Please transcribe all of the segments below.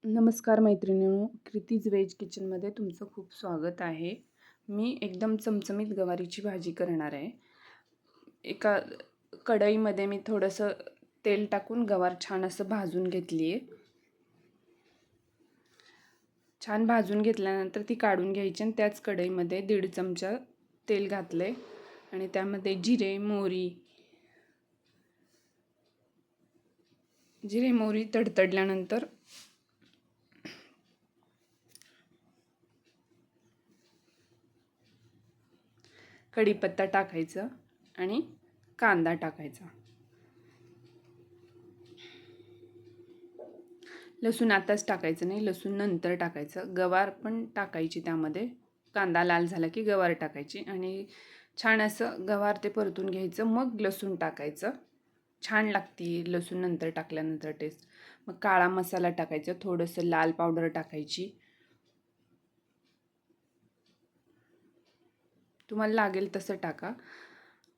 नमस्कार मैत्रिणींनो, कृतीज व्हेज किचनमध्ये तुमचं खूप स्वागत आहे. मी एकदम चमचमीत गवारीची भाजी करणार आहे. एका कढईमध्ये मी थोडंसं तेल टाकून गवार छान असं भाजून घेतली आहे. छान भाजून घेतल्यानंतर ती काढून घ्यायची आणि त्याच कढईमध्ये 1.5 चमचा तेल घातले आणि त्यामध्ये जिरे मोहरी तडतडल्यानंतर कढीपत्ता टाकायचा आणि कांदा टाकायचा. लसूण आताच टाकायचं नाही, लसूण नंतर टाकायचं. गवार पण टाकायची त्यामध्ये. कांदा लाल झाला की गवार टाकायची आणि छान असं गवार ते परतून घ्यायचं. मग लसूण टाकायचं. छान लागते लसूण नंतर टाकल्यानंतर टेस्ट. मग काळा मसाला टाकायचा, थोडंसं लाल पावडर टाकायची. तुम्हाला लागेल तसं टाका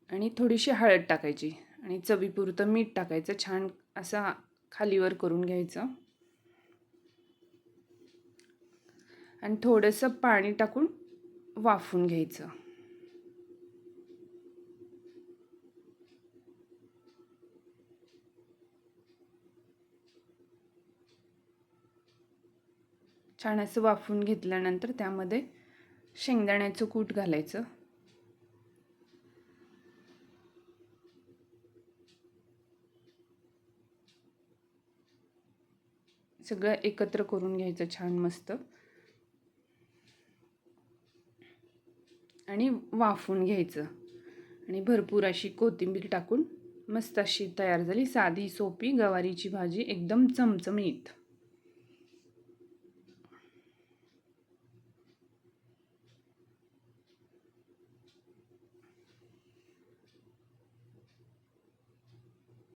आणि थोडीशी हळद टाकायची आणि चवीपुरतं मीठ टाकायचं. छान असं खालीवर करून घ्यायचं आणि थोडंसं पाणी टाकून वाफून घ्यायचं. छान असं वाफून घेतल्यानंतर त्यामध्ये शेंगदाण्याचं कूट घालायचं. सगळं एकत्र करून घ्यायचं छान मस्त आणि वाफून घ्यायचं आणि भरपूर अशी कोथिंबीर टाकून मस्त अशी तयार झाली साधी सोपी गवारीची भाजी, एकदम चमचमीत.